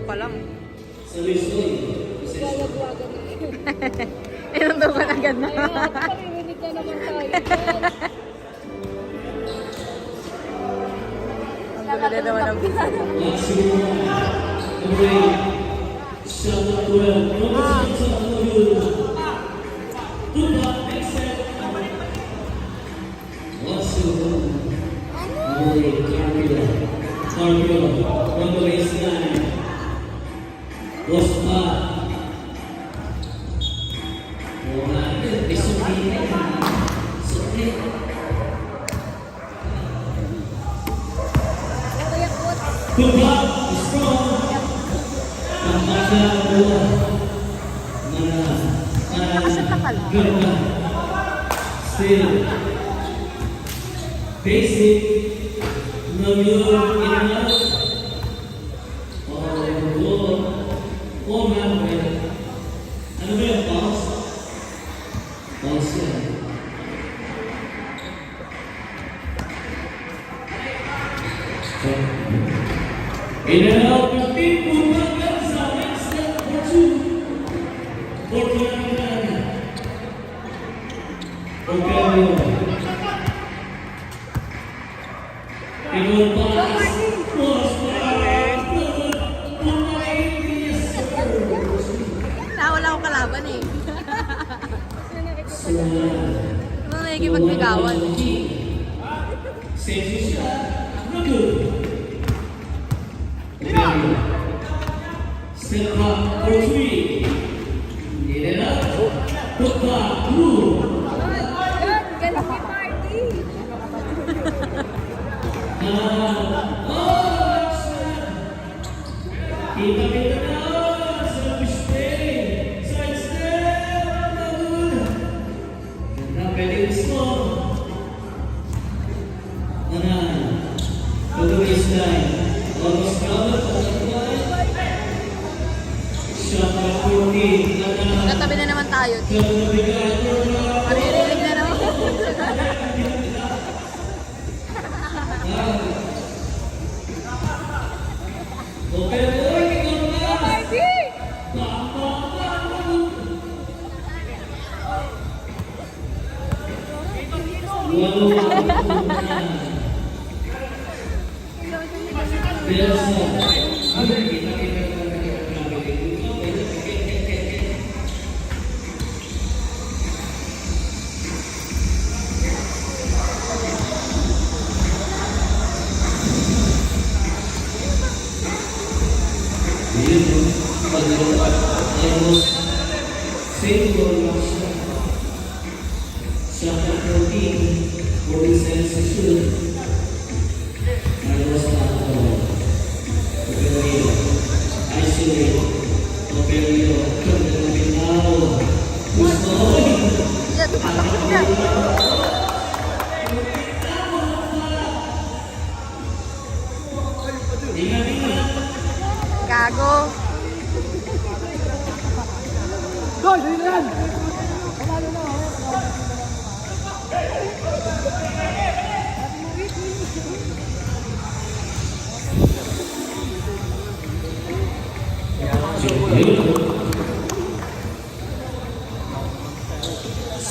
pa lang. Wawag-wagan na yun. Inuntukan agad na. Ayun, maririnig na naman tayo. Ang ganda naman ang pizza. From the baseline, was good block, strong. Still basic. Namur ingat. Oh man, ano ba yung bounce? Bounce yan. In and out, kapit pumagal sa next step for two. For Tulangan. Okelio. Inul pass. Wala akong kalaban eh. Ano nakikipagbigawan? Safety shot. Step up for three. Get it up. Put back. Blue. Galing ni Marty. Kita na. Selfish play. Side step. Not ready to score. To the baseline. Almost covered. Shot by 14. Katabi na naman tayo. Maririnig na naman. Okay, Marty! Diyan, tumatakot dyan. Gago. Go, dali na yan!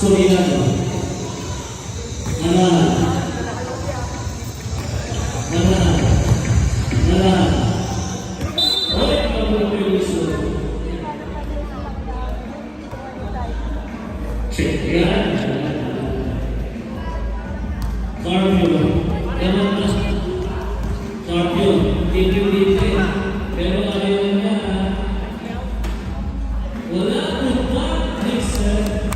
Soriano. Pero ayaw na. Wala po ba? Next set.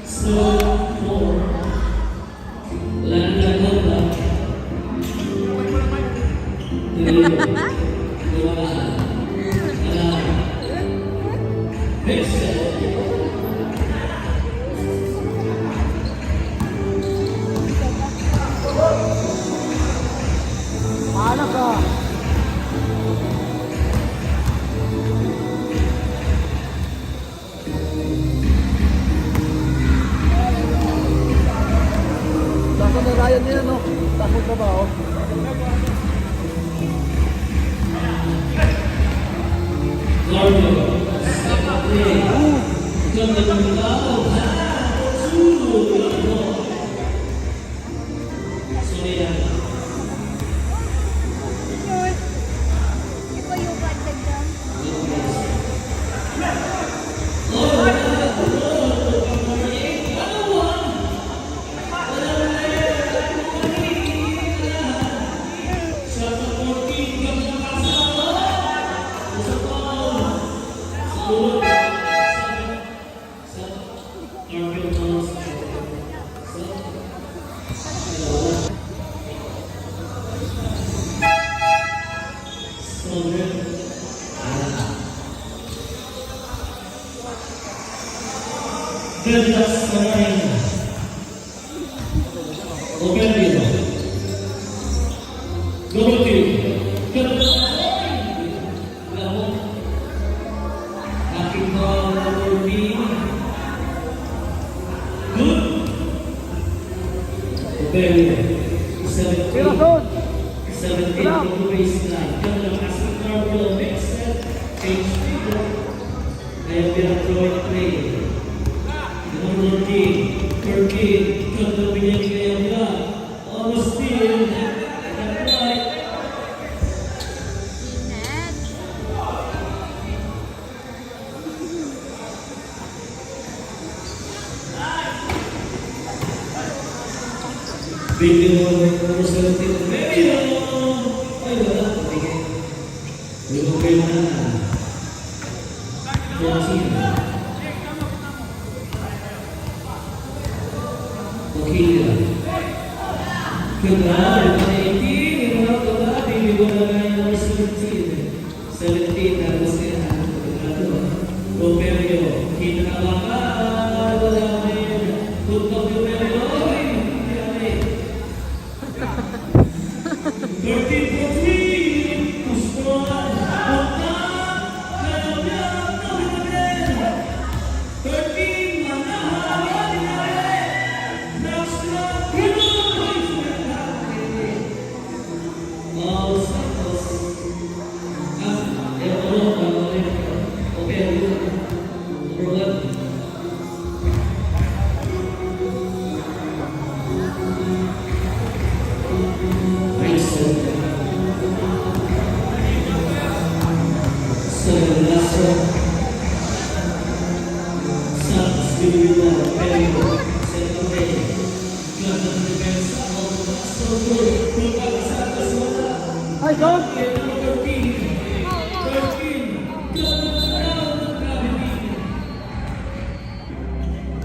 So, 4. Landa na ba? 3. Next set. Paano ka? Takot na Ryan nila, no? Takot na ba, oh? Largo. Ganda ng tao. Sonia. Iba yung kanta dyan. Ganda sa mga Opelio. Double kill. Ganda. Aking number B. Good. Opelio. 17 to the baseline. Ganda ng asking Carmelo. Next set. Change speaker. Ayaw pinag-throw play. Number 13, ganda binigay kaya nila. Almost steal. That's right. Net. Bigyan mo number 17. Maybe ay wala. Bigay. Lumagay na. 14. Okay. Ganda. 18. Ganda. Bigyan mo na number 17. 17. Tapos yan. Opelio. Kita na baka. Wala na yun. Tutok yung Opelio. 13 for 3. Pustuan. Punta. Kalabya. Kapitanin. 13. Manahan. Next one. All Santos. Opelio. Number 11. Ay, John!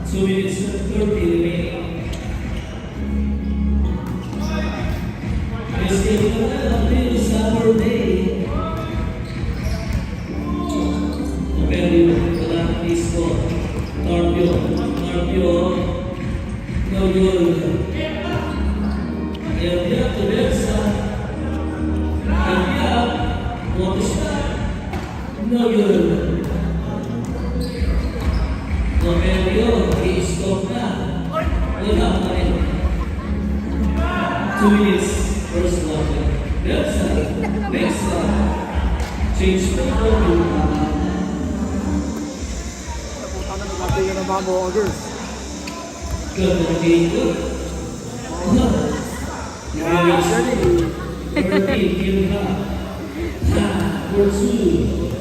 So it's 30 remaining. Yes, it's Saturday. Opelio, Kalahati score. Carpio, no goal. Elvia to Versa. Elvia, want to start? No goal. Opelio, i-stop na. Wala pa rin. 2 minutes, first one. Versa, next one. Change the goal. Ano nagkatay ka ng mga August? Ganda ng game ko. Kill ka. Ha, for two.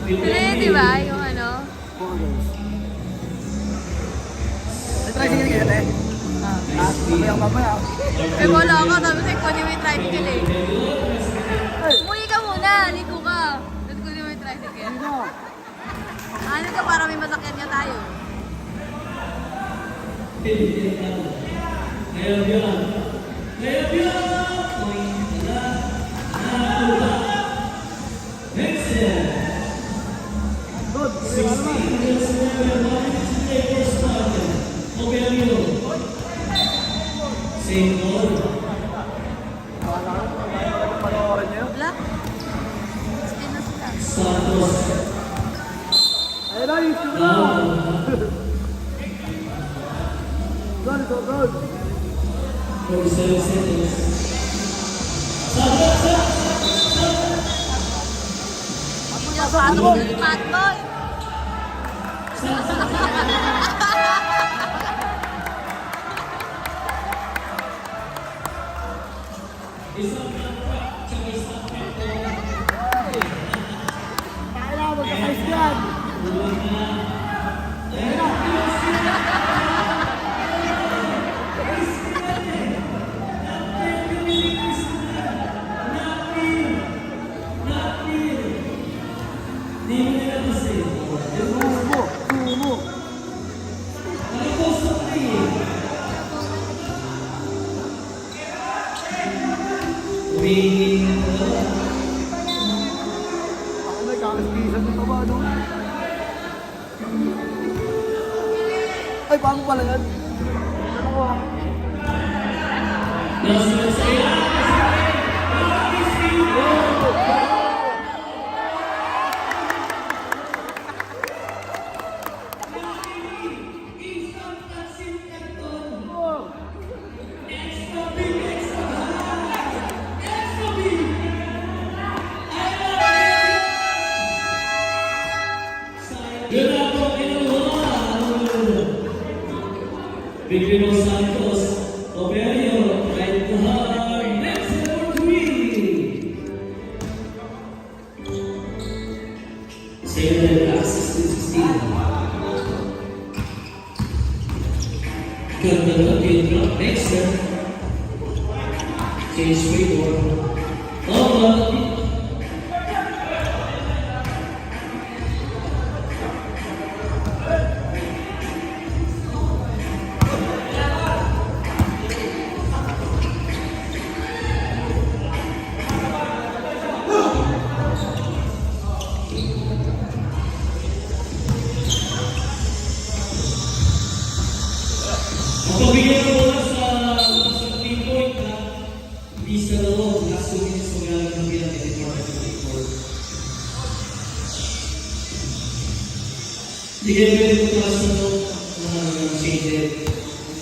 Di ba? Yung ano? Try sige nga eh. Mamaya. Eh, wala ka. Sabi sa'yo, kunin mo yung tricycle eh. Umuwi ka muna. Liko ka. Tapos kunin mo yung tricycle. Ano ka para may masakyan niya tayo? Same goal. Panoorin niyo? Wala? Skin na sila. Santos. Ayun na, yung sila! Go! 47 seconds. Yan, pasok ko si Fatboy. Kaya magkakais yan. Sumo. Ako may kakaspisan nito ba, no? Ay, bago pala yan. Ano ko? Victor Santos, Operio, right to hard, next for 3. Save the last 16. Good drop, next set. Change favor. Oh, pabigyan ng bola sa team point na hindi sa loob, last 2 minutes magalang ng bilang ng Department of Sport. Hindi kayo pwede pumalas sa loob ng shaded.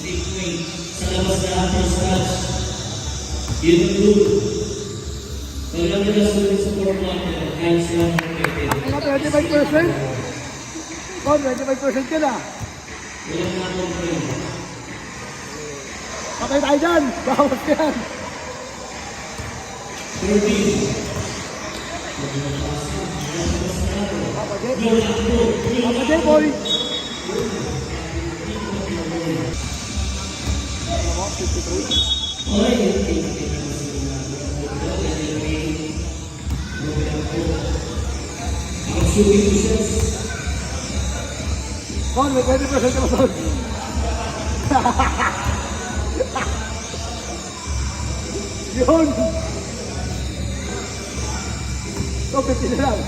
Team point sa labas na first touch. Yun ang rule. Paglang nila sulit sa 4 quarter, kahit sila ang protected. Ano, 25%? Oh, 25% ka na. Walang na-complain. Patay tayo dyan. Bawas yan. 13. Papa J, boy. Kon, may 20% ka ba, Son? Yun! So, 50 na lang.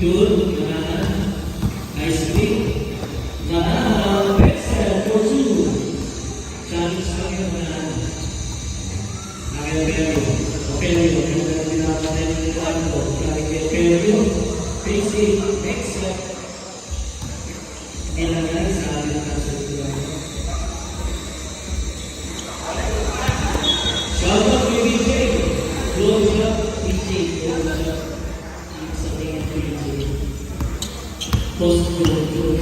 Good, nice play. Pexel for 2. Challenge kami naman. Operio, pinapatay ng ilan ko. Operio, facing Pexel. Nilagay sa ating kasunod. Shout out to BJ. Good job, BJ. Good job. Post good.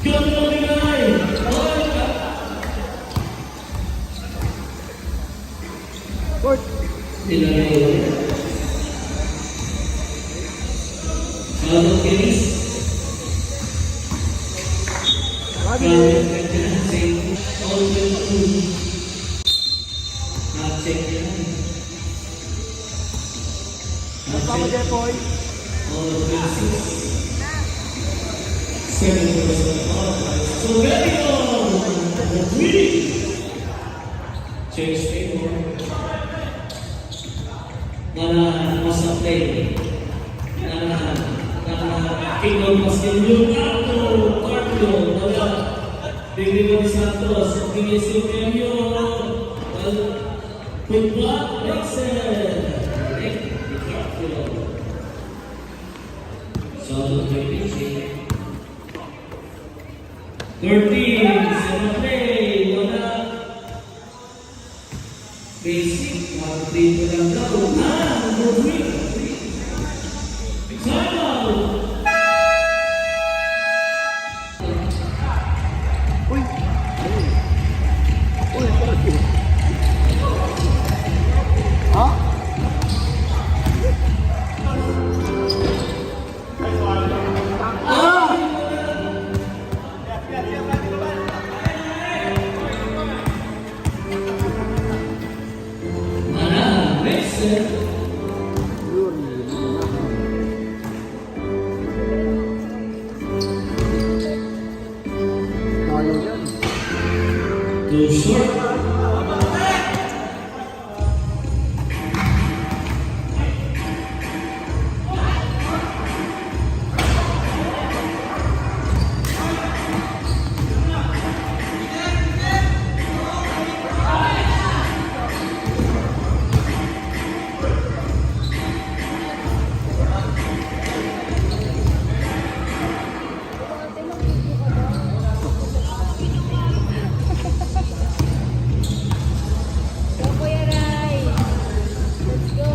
Good morning, guys. Court. Nilagay ulit. Shout out Kenis. Sabi. All the two. Check yan. Papa J, boy. All the 6. 7%. So very good. Change favor. Masa play. Kingdom Pascal Carlo. Bigli Santos, bigli si Premio, Football Mixer. Solo 13, sama play, wala. Basic, mag-play ko lang daw. Number 3. Time out! Uy! Uy, parang yun. Ha? Mana, Mixer. Yun. Tayo yan. Too short. Go, Kuya Rai. Let's go.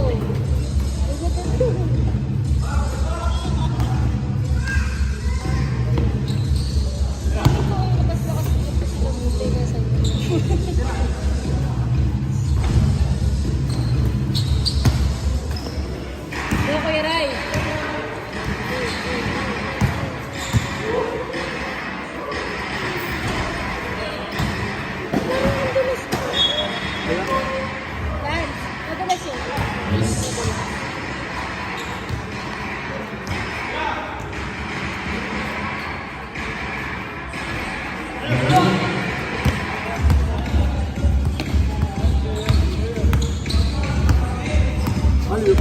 Go, Kuya Rai. Lance, madulas yun. Ano yun?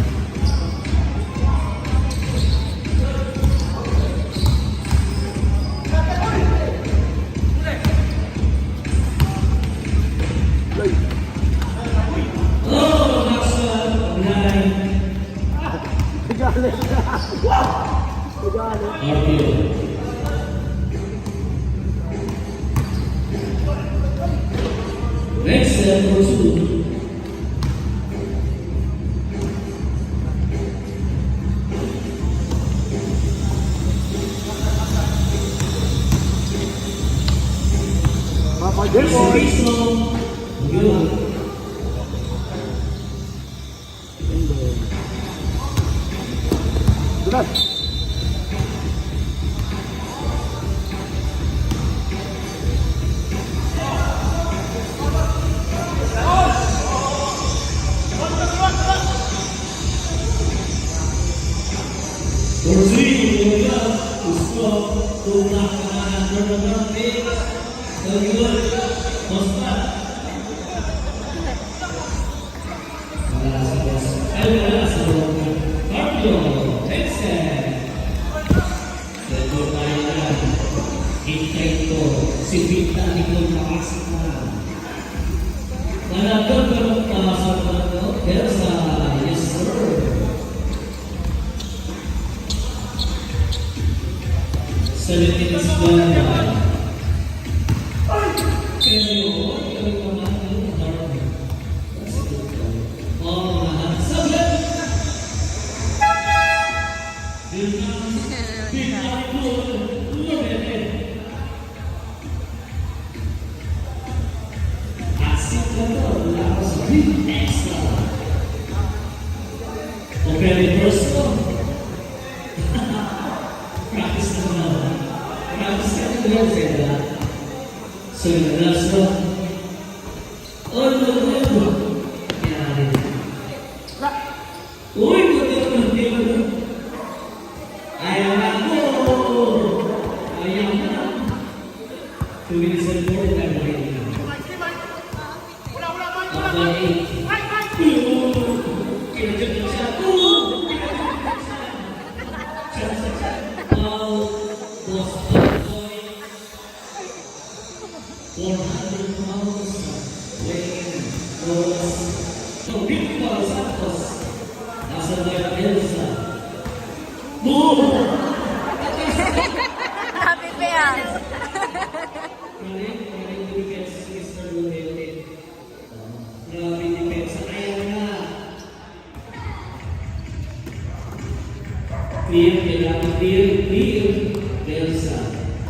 Play. Oh, nasa 9. Nagalit. Nagalit. RPO. Mixer for 2. Papa J-Boy. Serviso. Yun. Dulas. For 3, gusto tulak na number 8. Sagyol, Costa. Wala sa Costa. Ay, wala sa Costa. Cardio, Texas. Sagyol tayo na. Hintay ko. Si Vita Nicole makasok na. Nalagang karong pasok na ito. Elsa, yes sir. Sa Lieutenant Splenda. Okay, first one. Practice na naman. Practice ka na lang sila. So, yung last one. Oh, no. Yan. Uy, buti ako. Ayaw na ako. Ayaw na. 2 minutes and 4 time away na. Up by 8. Kinajot na siya. Boss, boy. 400 pounds, weighing Rose. So, Victor Santos, nasa Nueva Elsa. Boom! Happy pa yan. Maraming defense si Mr. Lorete. Grabe defense. Kaya nga. Clear, kailangan clear. Elsa.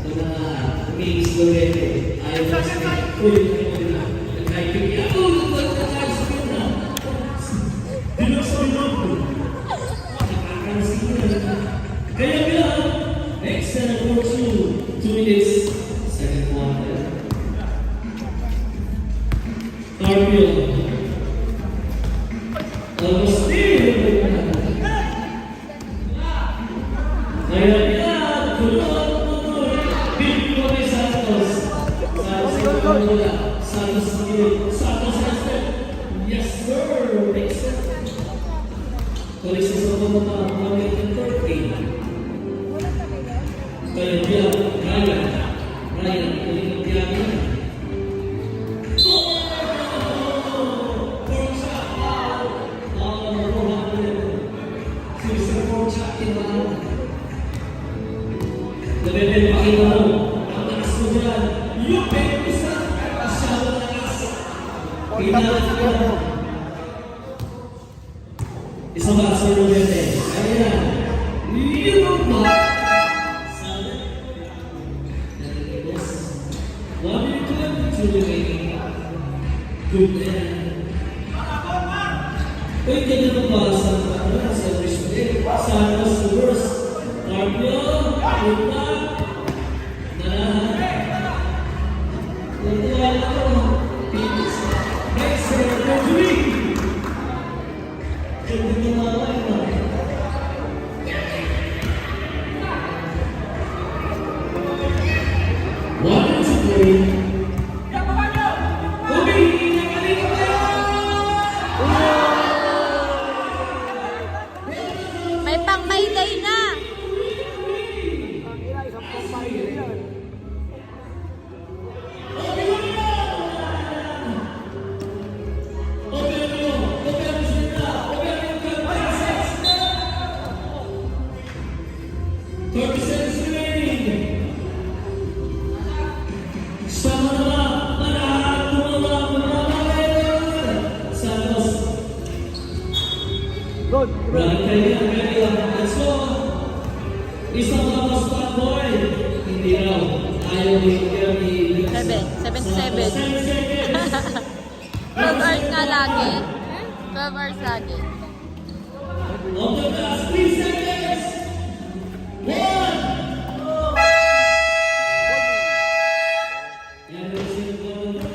Tumahaan. Miss Lorete. Ayaw na sa uy, nag-typing niya. Nag-typing na. Dinok. Nakakasiyan. Kaya nga, excellent for 2 minutes. Second quarter. Carpio. Agustin. Kaya nga, tulad. Bilbo kay Santos. Santos Santos. Yes, sir. Excellent. Tuloy sa mga American 13. Kaya dia, Ryan, tuloy dia. Lebih pakai kamu, anak sudah, yuk bisa, asal lakas. Kita isa bahasa Indonesia. Ayo, yuk pak. Good day. Pwede na mabasa sa Brisbane. Santos Tours. Carpio. Punta. Natuwa ako. Pinis. Next, Rodri. Hindi na mawala. One to three. May pang Mayday na. Isang mga spot boy, hindi raw. Ayaw ni 7. 12 hours nga lagi. 12 hours lagi. On the last 3 seconds. 1. Yan ang sinubol ng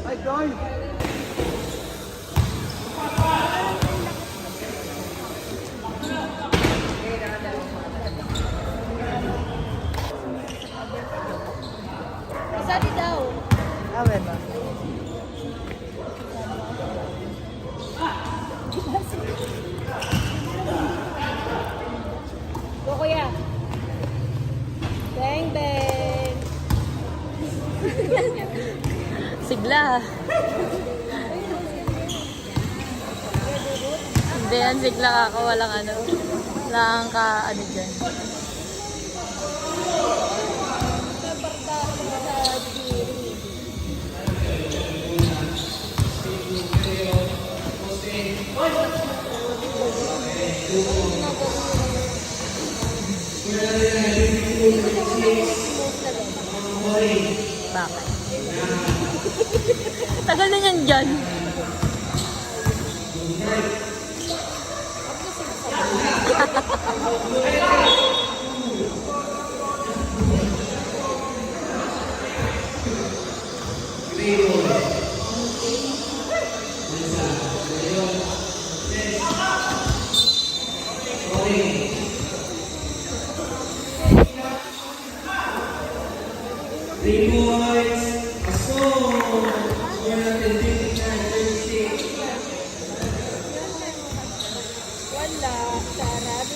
Ay, Doy! Sabi daw. Awen na. Go, kuya. Bang, bang. Sigla. Hindi yan sigla ako. Walang ano. Walang ka ano dyan. Bakit? Tagal na yan dyan. Three points. A score. 459-36. Wala. Sarap.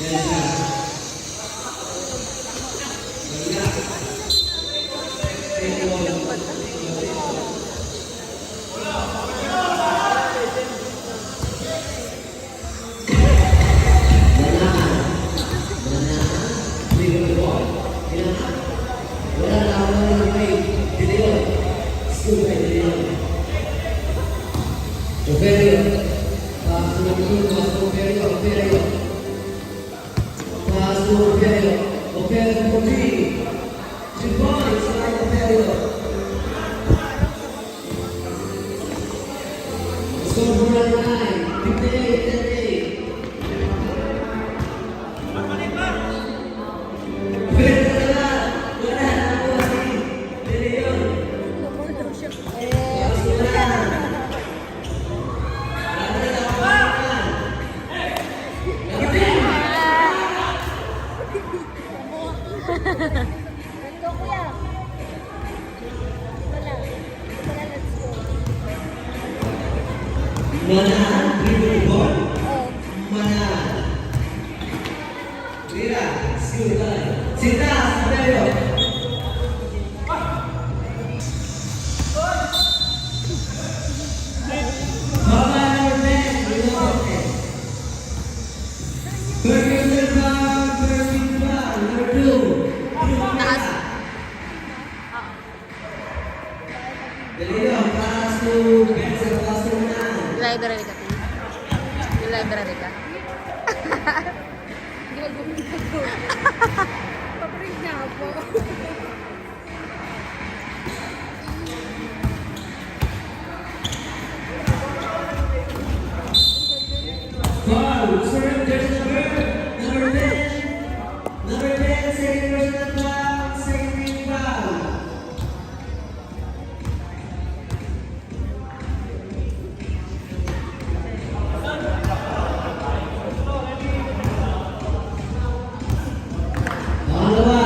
Manahan, River Ball. Oh. Manahan. Mira, school tayo. Sita, Sabelo. Baba number 10, Rilote. Ferguson Brown, Ferguson Brown, number 2. Taas. Dalilo, pass to Benson, pass to Manahan. Library ka, Tin. Yung library ka. Hindi mag-bumita ko. Paparig na ako. Foul, serve, there's number 10. Number 10, second personal foul, second team foul. Pangalawa.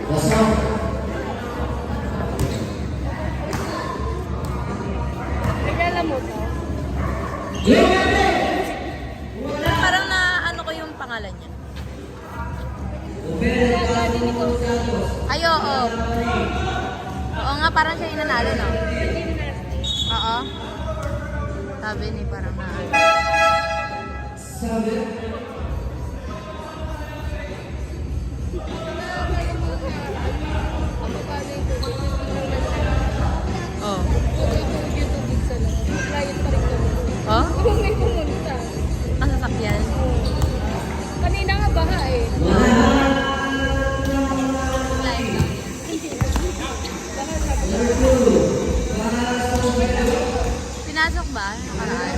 Pasok. Nagala mo to? Parang na ano ko yung pangalan niya. Ay, oo. Oo nga, parang siya yung nanalo, no? Oo. Sabi ni parang na. Sabi. Oh. Oh? Kung may pumunta. Ang sasakyan. Kanina nga baha eh. Pinasok ba? Nakaraan.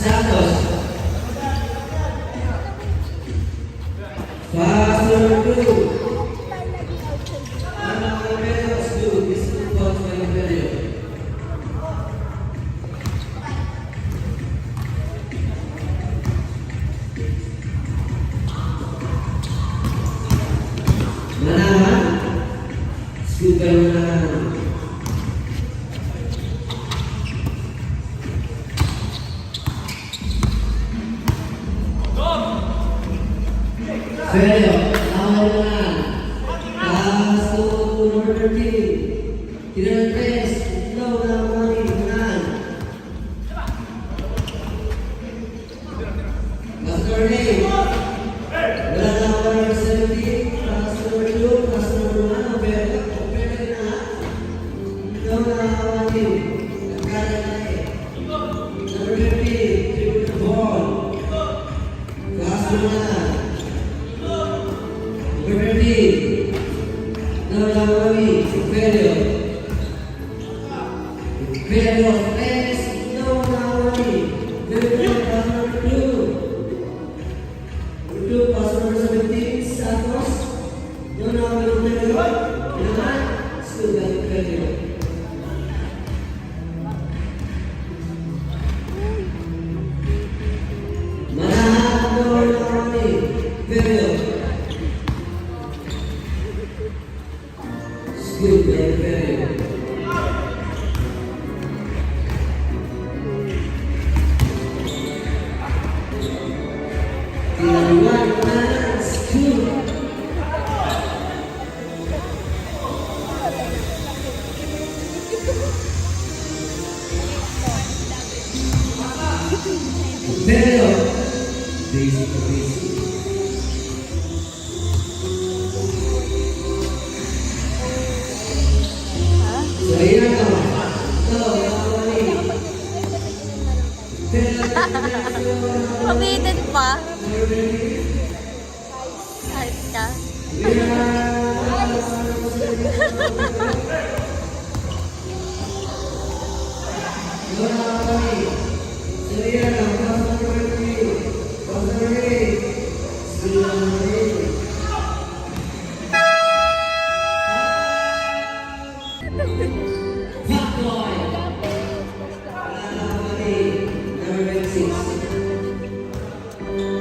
Santos. Pass number 2. Manahan, two. This is the ball for Imperial. Manahan. Scooter Manahan. Ferro, awal Manahan. Pass to number 13. Kiran Pes, low na money, Manahan. Pass number 8. Wala na ako number 17. Pass number 2. Pass number 1. Ferro, Ferro na. Low na money. Nagkala na eh. Number 15. Triple the ball. Pass to Manahan. Number 13. Low na money. Ferro. Ferro, Pes, low na money. Ferro, pass number 2. Itu pasal nomor 17 Santos. Nona Pedro. Dengan sudah Pedro. Manahan Nona Pedro. Sudah Pedro. Tilawan Manahan School. Pedro. Basic.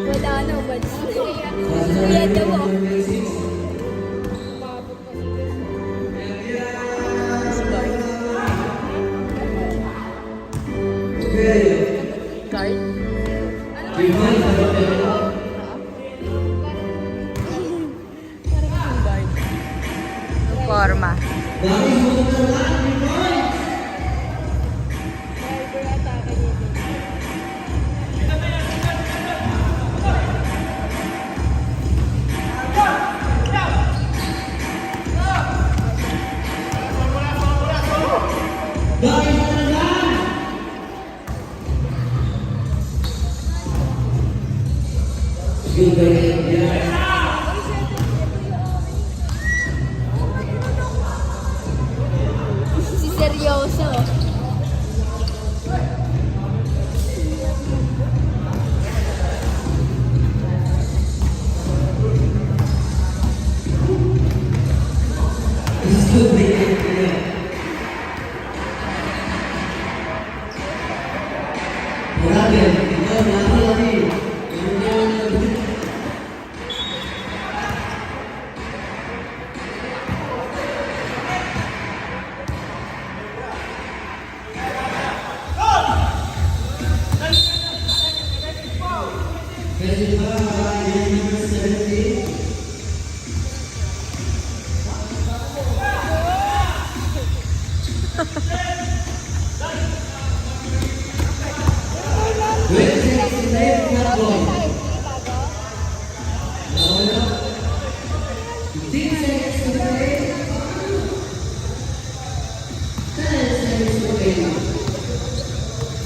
Wala na, wala. Kuya daw ako. Forma. Si seryoso.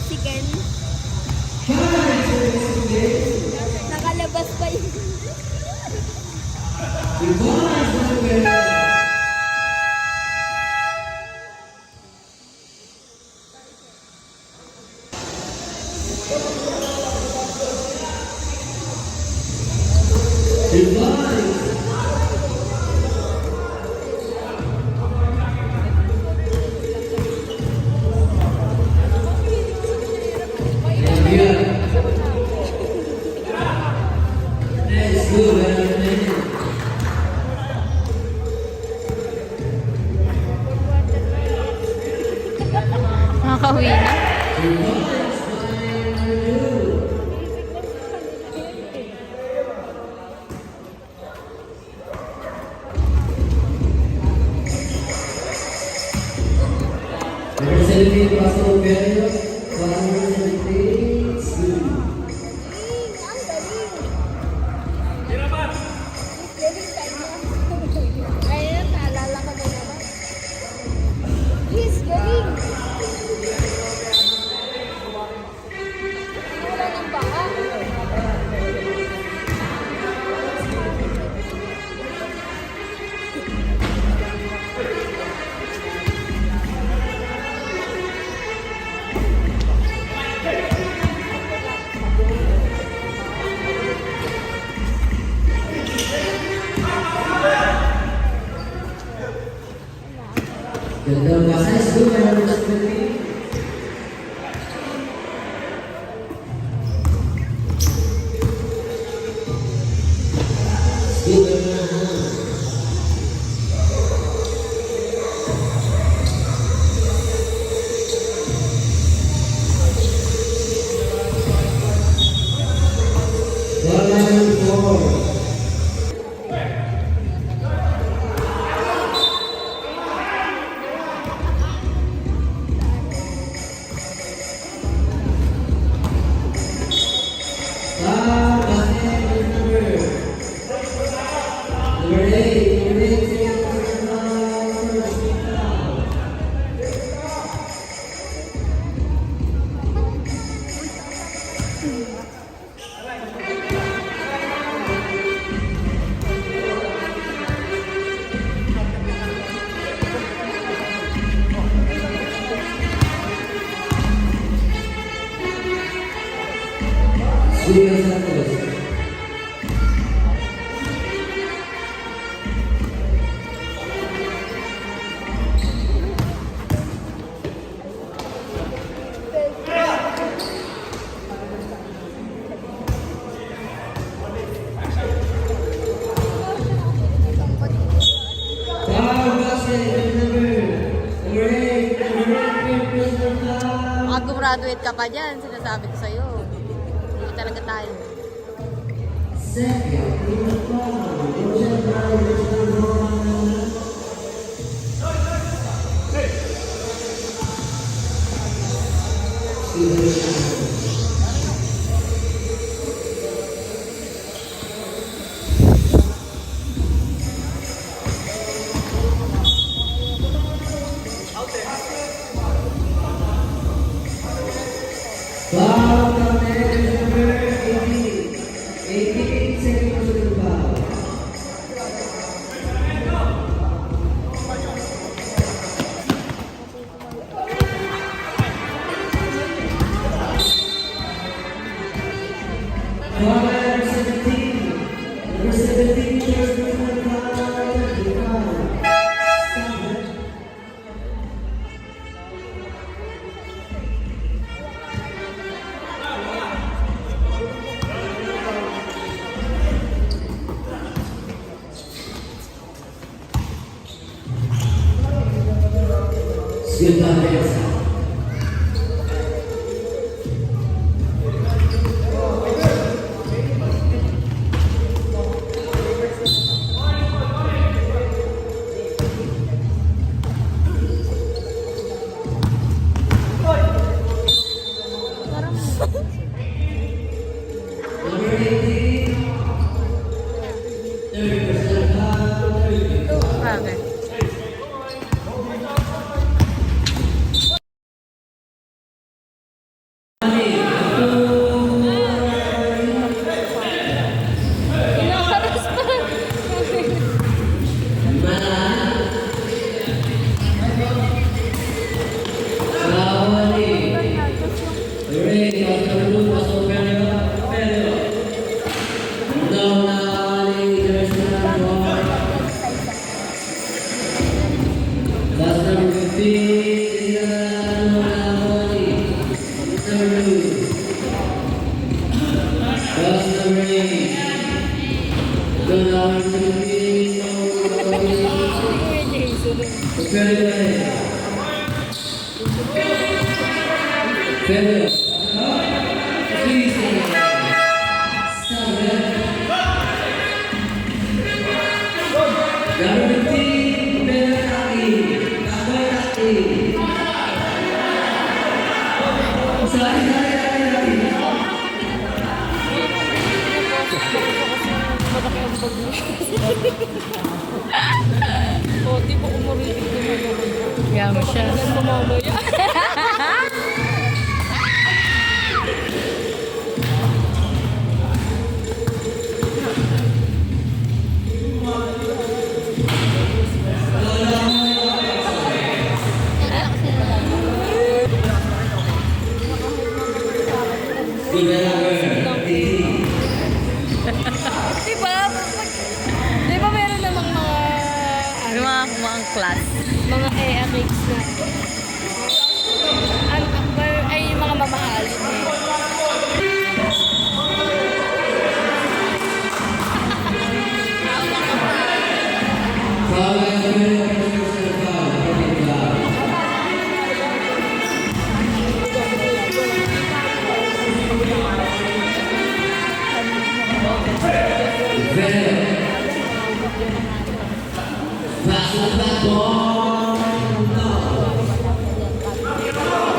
Chicken. Nakalabas pa yun. Nakakauwi na. Number 17, Pastor Berrios. 173, school. Ayun, naalala ko na naman. Yes, galing. Wala ng baka. Ganda Pasay School, number 20. School, Graduate ka pa dyan, sinasabi ko sa'yo. Hindi talaga tayo. Foul committed number 18. 18 seconds to the foul. Foul number 17. Number 17 first personal foul. The foul. Stop it. Goodbye, Vanessa. Number 18. 30% foul. 30. Okay. Pinakaras pa. Pero, O, di ba kumarinig naman. Yamo siya. Ganun mamaya. Di ba meron namang mga Ano mga class? mga EMX na ano, ay yung mga mamahalin eh.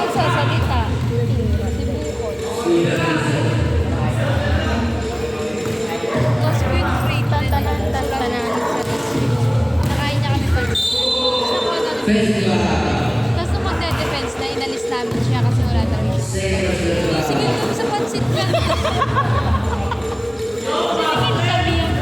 Nagsasalita. Si Bukod. Tapos queen free. Tantanan. Nakain niya kami pag tapos nung magde-defense na, inalis namin siya kasi wala talaga siya. Sige, sa pansit ka. Sige, sabi yun.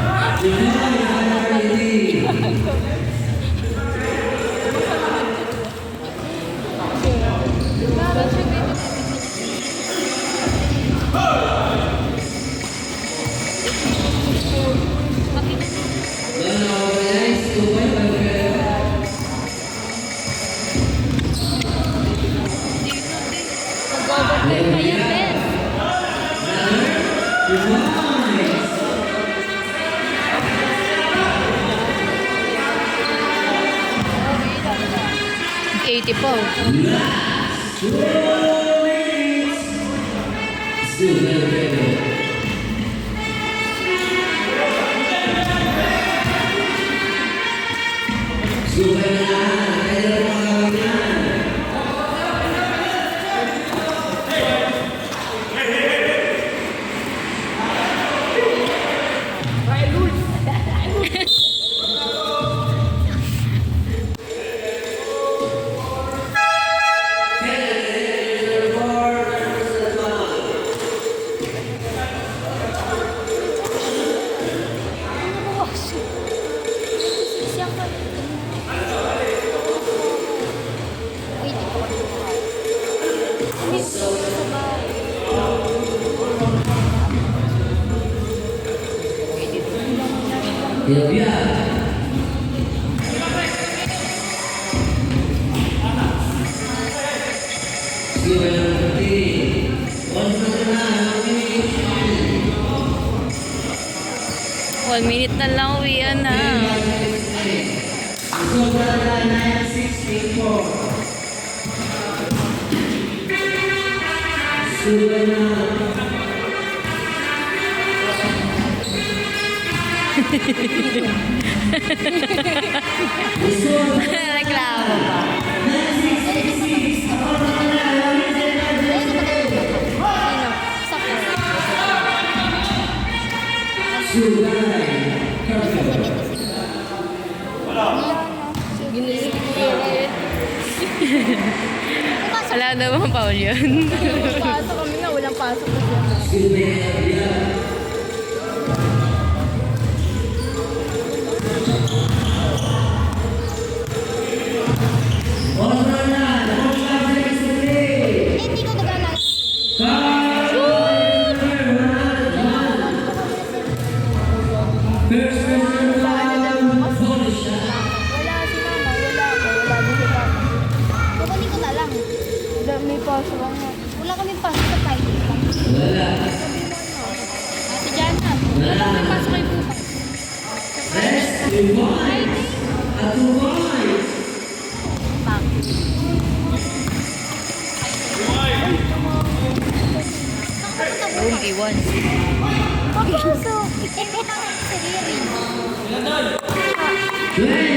Mag-overtime na yan, Ben. Okay, 80 po. Still very better. Subay na lahat. Kaya na mga kawin yan. Subay na pati. One minute 1 minute na. na lang, uwian na. Sobra na 964. Subay na. Reklamo pa. Sino? Sa Wala naman Paul yun. Pasok kami na, walang pasok na siya. Hindi ko nag-alala. Wala si mama, wala ako, wala din si papa. Kukunin ko na lang. May pasok lang nga. Wala kaming pasok sa Friday lang. Wala. Ate Jana, wala kaming pasok kayo bukas. Rest, rewind, at rewind. Room iwan. Papasok! Hindi na sa Riri. Play.